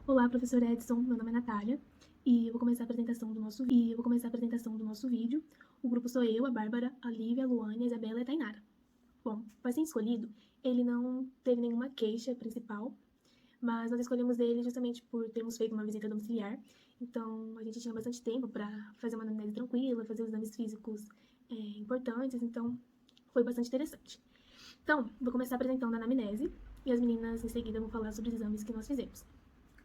Olá, professor Edson. Meu nome é Natália e eu vou começar a apresentação do nosso vídeo. O grupo sou eu, a Bárbara, a Lívia, a Luane, a Isabela e a Tainara. Bom, o paciente escolhido, ele não teve nenhuma queixa principal, mas nós escolhemos ele justamente por termos feito uma visita domiciliar. Então, a gente tinha bastante tempo para fazer uma anamnese tranquila, fazer os exames físicos importantes, então foi bastante interessante. Então, vou começar apresentando a anamnese e as meninas em seguida vão falar sobre os exames que nós fizemos.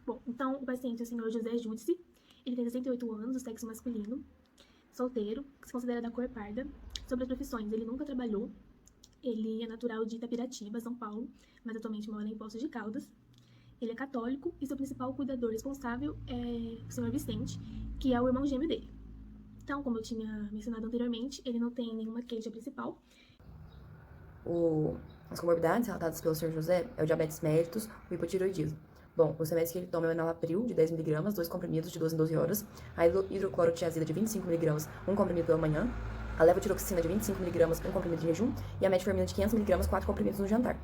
Bom, então o paciente é o senhor José Júdice, ele tem 68 anos, do sexo masculino, solteiro, que se considera da cor parda. Sobre as profissões, ele nunca trabalhou, ele é natural de Itapiratiba, São Paulo, mas atualmente mora em Poços de Caldas. Ele é católico e seu principal cuidador responsável é o senhor Vicente, que é o irmão gêmeo dele. Então, como eu tinha mencionado anteriormente, ele não tem nenhuma queixa principal. As comorbidades relatadas pelo Sr. José é o diabetes mellitus, o hipotiroidismo. Bom, os remédios que ele toma é o enalapril, de 10 mg, 2 comprimidos de 12 em 12 horas, a hidroclorotiazida de 25 mg, 1 comprimido pela manhã, a levotiroxina de 25 mg, 1 comprimido de jejum, e a metformina de 500 mg, 4 comprimidos no jantar.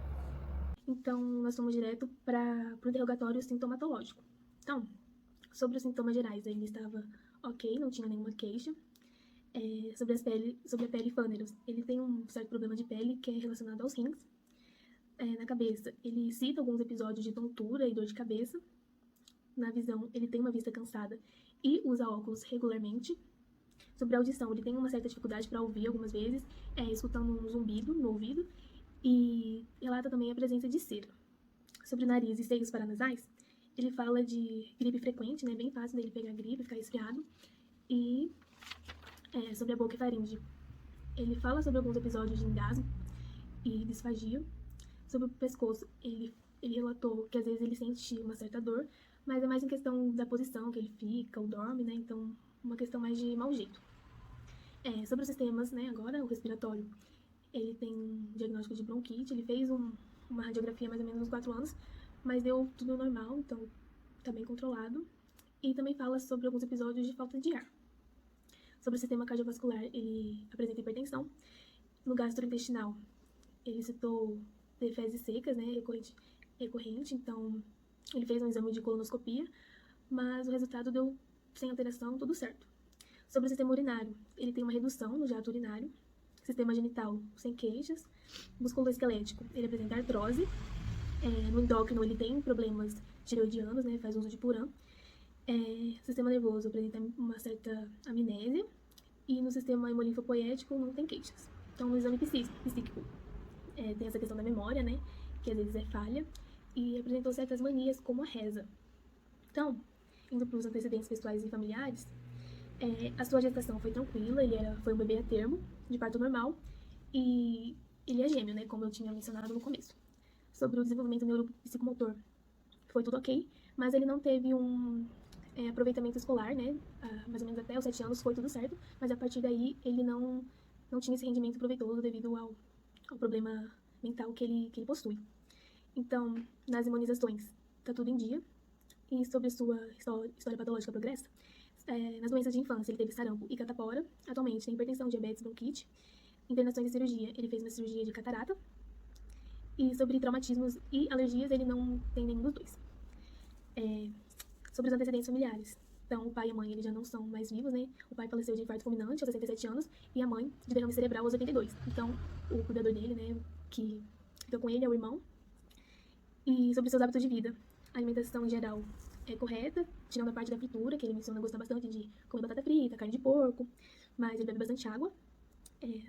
Então, nós fomos direto para o interrogatório sintomatológico. Então, sobre os sintomas gerais, ele estava ok, não tinha nenhuma queixa. Sobre a pele fâneros, ele tem um certo problema de pele que é relacionado aos rins. Na cabeça, ele cita alguns episódios de tontura e dor de cabeça. Na visão, ele tem uma vista cansada e usa óculos regularmente. Sobre a audição, ele tem uma certa dificuldade para ouvir algumas vezes, escutando um zumbido no ouvido, e relata também a presença de cera. Sobre o nariz e seios paranasais, ele fala de gripe frequente, né, bem fácil dele pegar gripe, ficar resfriado, e sobre a boca e faringe. Ele fala sobre alguns episódios de engasgo e disfagia. Sobre o pescoço, ele relatou que às vezes ele sente uma certa dor, mas é mais em questão da posição que ele fica ou dorme, né? Então, uma questão mais de mau jeito. Sobre os sistemas, né? Agora, o respiratório, ele tem um diagnóstico de bronquite, ele fez uma radiografia mais ou menos uns 4 anos, mas deu tudo normal, então tá bem controlado. E também fala sobre alguns episódios de falta de ar. Sobre o sistema cardiovascular, ele apresenta hipertensão. No gastrointestinal, ele citou ter fezes secas, né, recorrente, então ele fez um exame de colonoscopia, mas o resultado deu sem alteração, tudo certo. Sobre o sistema urinário, ele tem uma redução no jato urinário. Sistema genital, sem queixas. Musculoesquelético, ele apresenta artrose. No endócrino, ele tem problemas tireoidianos, né, faz uso de Puran. Sistema nervoso, apresenta uma certa amnésia. E no sistema hemolinfopoético, não tem queixas. Então, no exame psíquico, tem essa questão da memória, né, que às vezes é falha, e apresentou certas manias, como a reza. Então, indo para os antecedentes pessoais e familiares, a sua gestação foi tranquila, foi um bebê a termo, de parto normal, e ele é gêmeo, né, como eu tinha mencionado no começo. Sobre o desenvolvimento neuropsicomotor, foi tudo ok, mas ele não teve um aproveitamento escolar, né, mais ou menos até os 7 anos foi tudo certo, mas a partir daí ele não tinha esse rendimento proveitoso devido ao problema mental que ele possui. Então, nas imunizações, tá tudo em dia. E sobre sua história patológica progressa, nas doenças de infância, ele teve sarampo e catapora. Atualmente tem hipertensão, diabetes, bronquite. Internações de cirurgia, ele fez uma cirurgia de catarata. E sobre traumatismos e alergias, ele não tem nenhum dos dois. Sobre os antecedentes familiares. Então, o pai e a mãe, eles já não são mais vivos, né? O pai faleceu de infarto fulminante aos 67 anos e a mãe de derrame cerebral aos 82. Então, o cuidador dele, né, que fica com ele é o irmão. E sobre seus hábitos de vida. A alimentação em geral é correta, tirando a parte da fritura, que ele menciona gostar bastante de comer batata frita, carne de porco, mas ele bebe bastante água.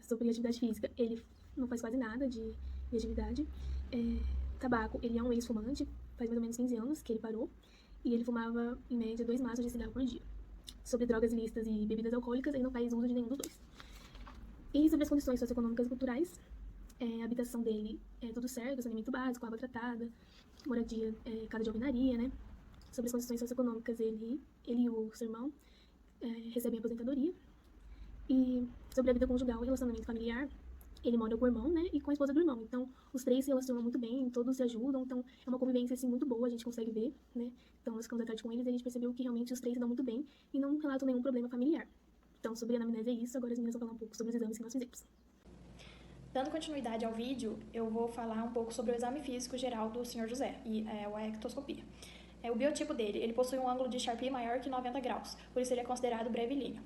Sobre atividade física, ele não faz quase nada de atividade. Tabaco, ele é um ex-fumante, faz mais ou menos 15 anos que ele parou, e ele fumava, em média, 2 maços de cigarro por dia. Sobre drogas ilícitas e bebidas alcoólicas, ele não faz uso de nenhum dos dois. E sobre as condições socioeconômicas e culturais, a habitação dele é tudo certo, saneamento básico, água tratada, moradia, casa de alvenaria, né? Sobre as condições socioeconômicas, ele e o seu irmão recebem aposentadoria. E sobre a vida conjugal e relacionamento familiar, ele mora com o irmão, né, e com a esposa do irmão. Então, os três se relacionam muito bem, todos se ajudam, então é uma convivência, assim, muito boa, a gente consegue ver, né. Então, nós ficamos à tarde com eles e a gente percebeu que realmente os três se dão muito bem e não relatam nenhum problema familiar. Então, sobre a anamnese é isso, agora as meninas vão falar um pouco sobre os exames que nós fizemos. Dando continuidade ao vídeo, eu vou falar um pouco sobre o exame físico geral do Sr. José, e a ectoscopia. O biotipo dele, ele possui um ângulo de Sharpe maior que 90 graus, por isso ele é considerado brevilíneo.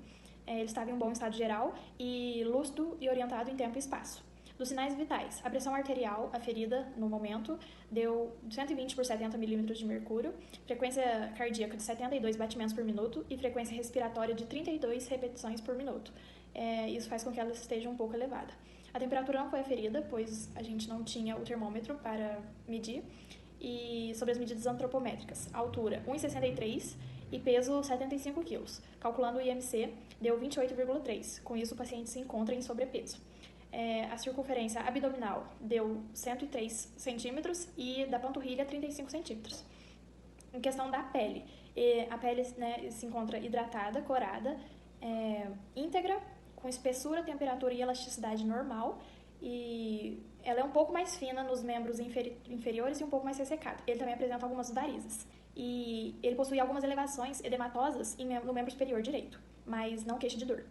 Ele estava em um bom estado geral e lúcido e orientado em tempo e espaço. Dos sinais vitais, a pressão arterial aferida no momento deu 120 por 70 milímetros de mercúrio, frequência cardíaca de 72 batimentos por minuto e frequência respiratória de 32 repetições por minuto. Isso faz com que ela esteja um pouco elevada. A temperatura não foi aferida, pois a gente não tinha o termômetro para medir. E sobre as medidas antropométricas, altura 1,63 e peso 75 kg. Calculando o IMC, deu 28,3. Com isso, o paciente se encontra em sobrepeso. A circunferência abdominal deu 103 centímetros e da panturrilha 35 centímetros. Em questão da pele, a pele, né, se encontra hidratada, corada, íntegra, com espessura, temperatura e elasticidade normal, e ela é um pouco mais fina nos membros inferiores e um pouco mais ressecada. Ele também apresenta algumas varizes. E ele possui algumas elevações edematosas no membro superior direito, mas não queixa de dor.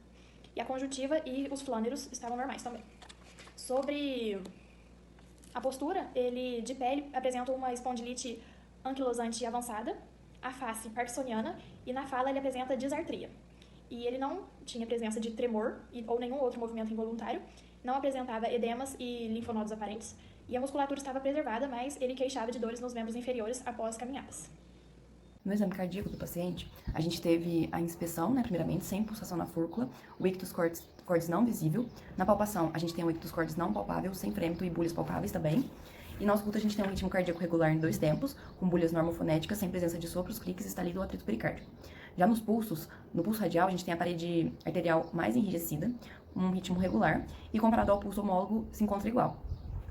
E a conjuntiva e os flâneros estavam normais também. Sobre a postura, ele de pele apresenta uma espondilite anquilosante avançada, a face parkinsoniana e na fala ele apresenta disartria. E ele não tinha presença de tremor ou nenhum outro movimento involuntário, não apresentava edemas e linfonodos aparentes, e a musculatura estava preservada, mas ele queixava de dores nos membros inferiores após caminhadas. No exame cardíaco do paciente, a gente teve a inspeção, né, primeiramente, sem pulsação na fúrcula, o ictus cordis não visível. Na palpação, a gente tem o ictus cordis não palpável, sem frêmito e bulhas palpáveis também. E na ausculta, a gente tem um ritmo cardíaco regular em 2 tempos, com bulhas normofonéticas, sem presença de sopros, cliques, estalido ou atrito pericárdio. Já nos pulsos, no pulso radial, a gente tem a parede arterial mais enrijecida, um ritmo regular, e comparado ao pulso homólogo, se encontra igual.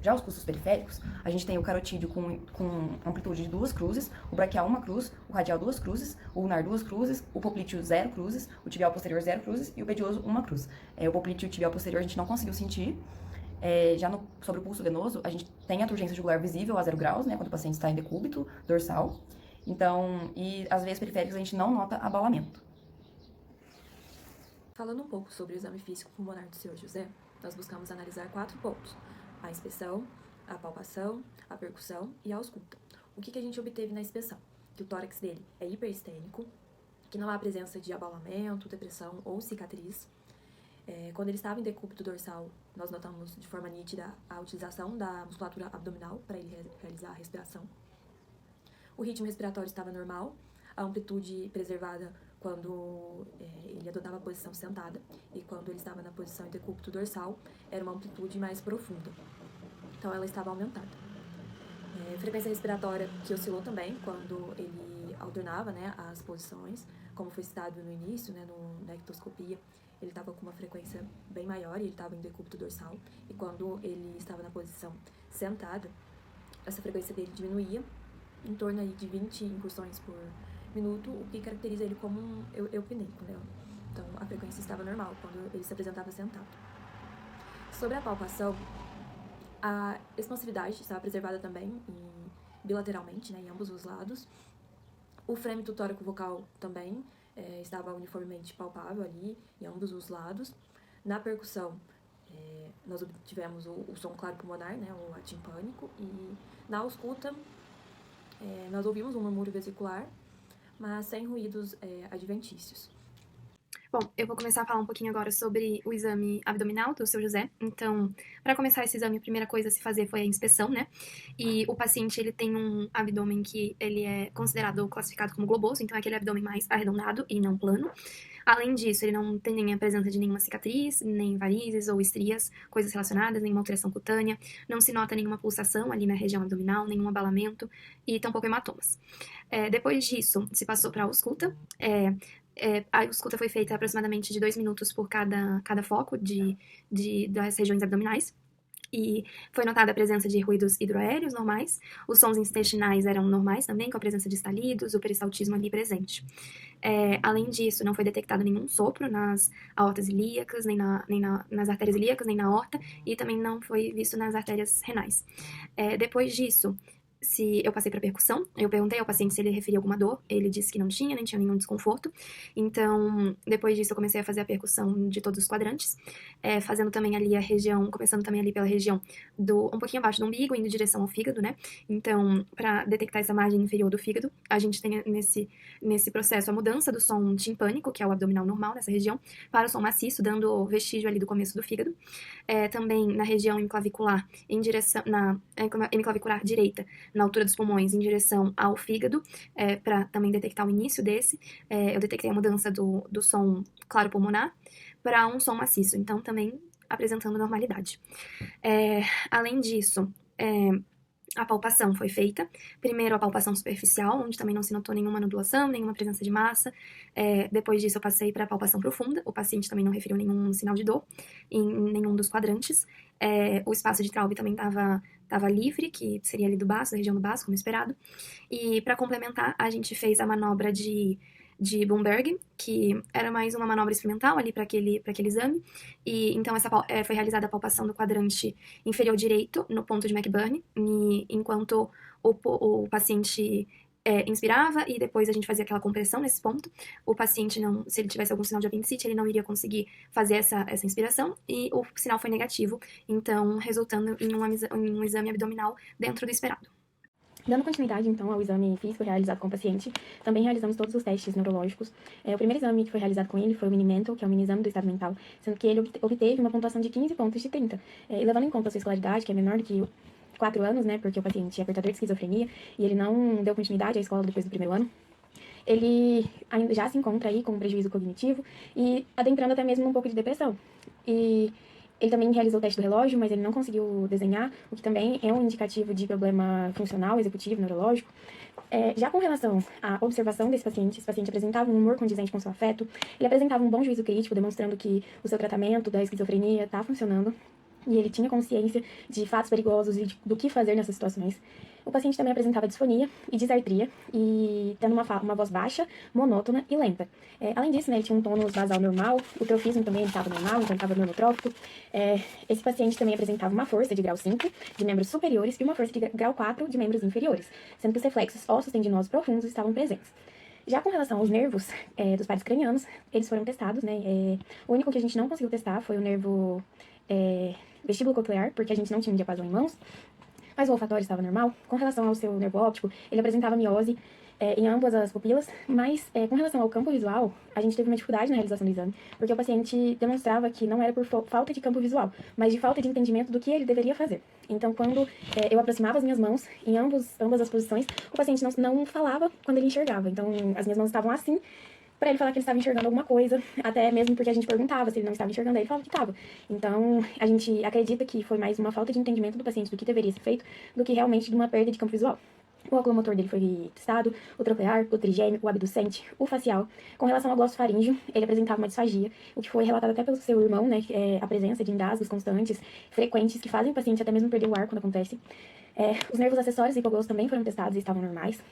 Já os pulsos periféricos, a gente tem o carotídeo com amplitude de 2 cruzes, o braquial 1 cruz, o radial 2 cruzes, o ulnar 2 cruzes, o poplíteo 0 cruzes, o tibial posterior 0 cruzes e o pedioso 1 cruz. O poplíteo e o tibial posterior a gente não conseguiu sentir. Sobre o pulso venoso, a gente tem a turgência jugular visível a 0 graus, né, quando o paciente está em decúbito dorsal. Então, e as veias periféricas a gente não nota abalamento. Falando um pouco sobre o exame físico pulmonar do Sr. José, nós buscamos analisar 4 pontos: a inspeção, a palpação, a percussão e a ausculta. O que a gente obteve na inspeção? Que o tórax dele é hiperestênico, que não há presença de abalamento, depressão ou cicatriz. Quando ele estava em decúbito dorsal, nós notamos de forma nítida a utilização da musculatura abdominal para ele realizar a respiração. O ritmo respiratório estava normal, a amplitude preservada quando ele adotava a posição sentada, e quando ele estava na posição em decúbito dorsal, era uma amplitude mais profunda. Então, ela estava aumentada. Frequência respiratória que oscilou também quando ele alternava, né, as posições, como foi citado no início, né, na ectoscopia, ele estava com uma frequência bem maior e ele estava em decúbito dorsal, e quando ele estava na posição sentada, essa frequência dele diminuía em torno aí de 20 incursões por minuto, o que caracteriza ele como um eupneico, né? Então, a frequência estava normal quando ele se apresentava sentado. Sobre a palpação, a expansividade estava preservada também bilateralmente, né, em ambos os lados. O frêmito tóraco-vocal também estava uniformemente palpável ali, em ambos os lados. Na percussão, nós obtivemos o som claro pulmonar, né, o atimpânico, e na ausculta, nós ouvimos um murmúrio vesicular, mas sem ruídos adventícios. Bom, eu vou começar a falar um pouquinho agora sobre o exame abdominal do Sr. José. Então, para começar esse exame, a primeira coisa a se fazer foi a inspeção, né? E o paciente, ele tem um abdômen que ele é considerado, classificado como globoso, então é aquele abdômen mais arredondado e não plano. Além disso, ele não tem nem a presença de nenhuma cicatriz, nem varizes ou estrias, coisas relacionadas, nenhuma alteração cutânea, não se nota nenhuma pulsação ali na região abdominal, nenhum abalamento e tampouco hematomas. Depois disso, se passou para a ausculta. A ausculta foi feita aproximadamente de 2 minutos por cada foco das regiões abdominais. E foi notada a presença de ruídos hidroaéreos normais, os sons intestinais eram normais também, com a presença de estalidos, o peristaltismo ali presente. Além disso, não foi detectado nenhum sopro nas aortas ilíacas, nem nas artérias ilíacas, nem na aorta, e também não foi visto nas artérias renais. Depois disso, se eu passei para percussão. Eu perguntei ao paciente se ele referia alguma dor, ele disse que não tinha, nem tinha nenhum desconforto. Então, depois disso, eu comecei a fazer a percussão de todos os quadrantes, fazendo também ali a região, começando também ali pela região um pouquinho abaixo do umbigo, indo em direção ao fígado, né? Então, para detectar essa margem inferior do fígado, a gente tem nesse processo a mudança do som timpânico, que é o abdominal normal nessa região, para o som maciço, dando vestígio ali do começo do fígado. Também na região hemiclavicular, na hemiclavicular direita, na altura dos pulmões, em direção ao fígado, para também detectar o início desse. Eu detectei a mudança do som claro pulmonar para um som maciço, então também apresentando normalidade. Além disso, a palpação foi feita. Primeiro a palpação superficial, onde também não se notou nenhuma nodulação, nenhuma presença de massa. Depois disso eu passei para a palpação profunda. O paciente também não referiu nenhum sinal de dor em nenhum dos quadrantes. O espaço de Traube também estava livre, que seria ali do baço, da região do baço, como esperado. E para complementar, a gente fez a manobra de Bloomberg, que era mais uma manobra experimental ali para aquele exame. E então foi realizada a palpação do quadrante inferior direito, no ponto de McBurney, enquanto o paciente inspirava e depois a gente fazia aquela compressão nesse ponto. O paciente, se ele tivesse algum sinal de apendicite, ele não iria conseguir fazer essa inspiração e o sinal foi negativo, então resultando em um exame abdominal dentro do esperado. Dando continuidade, então, ao exame físico realizado com o paciente, também realizamos todos os testes neurológicos. O primeiro exame que foi realizado com ele foi o Mini-Mental, que é o mini-exame do estado mental, sendo que ele obteve uma pontuação de 15 pontos de 30. E levando em conta a sua escolaridade, que é menor do que 4 anos, né, porque o paciente é portador de esquizofrenia, e ele não deu continuidade à escola depois do primeiro ano, ele ainda já se encontra aí com um prejuízo cognitivo e adentrando até mesmo um pouco de depressão. E ele também realizou o teste do relógio, mas ele não conseguiu desenhar, o que também é um indicativo de problema funcional, executivo, neurológico. Já com relação à observação desse paciente, esse paciente apresentava um humor condizente com seu afeto, ele apresentava um bom juízo crítico, demonstrando que o seu tratamento da esquizofrenia está funcionando, e ele tinha consciência de fatos perigosos e do que fazer nessas situações. O paciente também apresentava disfonia e disartria, e tendo uma voz baixa, monótona e lenta. Além disso, né, ele tinha um tônus basal normal, o trofismo também estava normal, então estava normotrópico. Esse paciente também apresentava uma força de grau 5 de membros superiores e uma força de grau 4 de membros inferiores, sendo que os reflexos ossos tendinosos profundos estavam presentes. Já com relação aos nervos dos pares cranianos, eles foram testados, né? O único que a gente não conseguiu testar foi o nervo vestíbulo coclear, porque a gente não tinha um diapasão em mãos, mas o olfatório estava normal. Com relação ao seu nervo óptico, ele apresentava miose em ambas as pupilas, mas com relação ao campo visual, a gente teve uma dificuldade na realização do exame, porque o paciente demonstrava que não era por falta de campo visual, mas de falta de entendimento do que ele deveria fazer. Então, quando eu aproximava as minhas mãos em ambas as posições, o paciente não falava quando ele enxergava. Então, as minhas mãos estavam assim, para ele falar que ele estava enxergando alguma coisa, até mesmo porque a gente perguntava se ele não estava enxergando, aí ele falava que estava. Então, a gente acredita que foi mais uma falta de entendimento do paciente do que deveria ser feito, do que realmente de uma perda de campo visual. O oculomotor dele foi testado, o troclear, o trigêmeo, o abducente, o facial. Com relação ao glossofaríngeo, ele apresentava uma disfagia, o que foi relatado até pelo seu irmão, né, que é a presença de engasgos constantes, frequentes, que fazem o paciente até mesmo perder o ar quando acontece. Os nervos acessórios e hipoglossos também foram testados e estavam normais.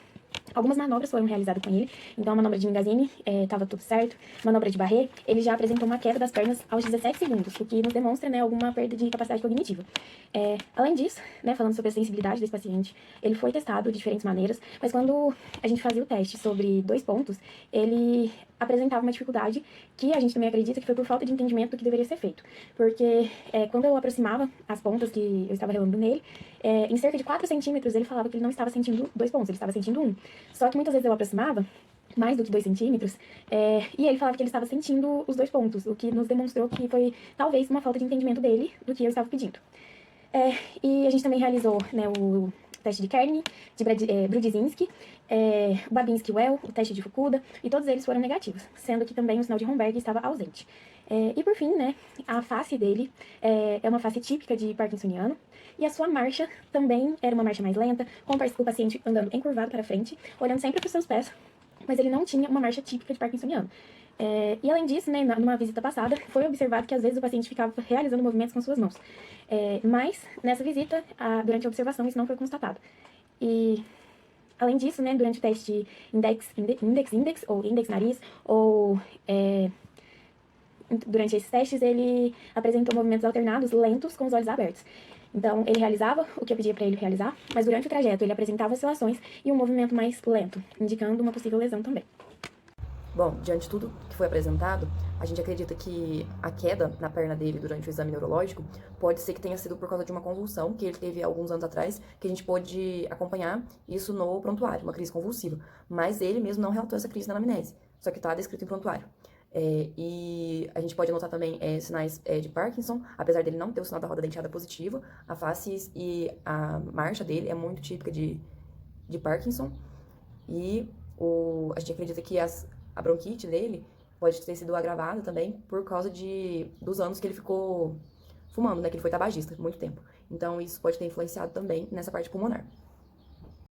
Algumas manobras foram realizadas com ele, então a manobra de Mingazini estava tudo certo. Manobra de Barré, ele já apresentou uma queda das pernas aos 17 segundos, o que nos demonstra, né, alguma perda de capacidade cognitiva. Além disso, né, falando sobre a sensibilidade desse paciente, ele foi testado de diferentes maneiras, mas quando a gente fazia o teste sobre 2 pontos, ele apresentava uma dificuldade que a gente também acredita que foi por falta de entendimento do que deveria ser feito. Porque quando eu aproximava as pontas que eu estava relando nele, em cerca de 4 centímetros ele falava que ele não estava sentindo 2 pontos, ele estava sentindo 1. Só que muitas vezes eu aproximava mais do que 2 centímetros, e ele falava que ele estava sentindo os 2 pontos, o que nos demonstrou que foi talvez uma falta de entendimento dele do que eu estava pedindo. E a gente também realizou, né, o teste de Kearney, de Brudzinski, o Babinski-Well, o teste de Fukuda, e todos eles foram negativos, sendo que também o sinal de Romberg estava ausente. E por fim, né, a face dele é uma face típica de parkinsoniano, e a sua marcha também era uma marcha mais lenta, com o paciente andando encurvado para frente, olhando sempre para os seus pés, mas ele não tinha uma marcha típica de parkinsoniano. E além disso, né, numa visita passada, foi observado que às vezes o paciente ficava realizando movimentos com suas mãos. Mas nessa visita, durante a observação, isso não foi constatado. E além disso, né, durante o teste index ou index nariz, ou durante esses testes, ele apresentou movimentos alternados lentos com os olhos abertos. Então, ele realizava o que eu pedia para ele realizar, mas durante o trajeto ele apresentava oscilações e um movimento mais lento, indicando uma possível lesão também. Bom, diante de tudo que foi apresentado, a gente acredita que a queda na perna dele durante o exame neurológico pode ser que tenha sido por causa de uma convulsão que ele teve alguns anos atrás, que a gente pôde acompanhar isso no prontuário, uma crise convulsiva. Mas ele mesmo não relatou essa crise na anamnese, só que está descrito em prontuário. E a gente pode anotar também sinais de Parkinson, apesar dele não ter o sinal da roda denteada positivo, a face e a marcha dele é muito típica de Parkinson. E a gente acredita que a bronquite dele pode ter sido agravada também por causa dos anos que ele ficou fumando, né? Que ele foi tabagista muito tempo. Então, isso pode ter influenciado também nessa parte pulmonar.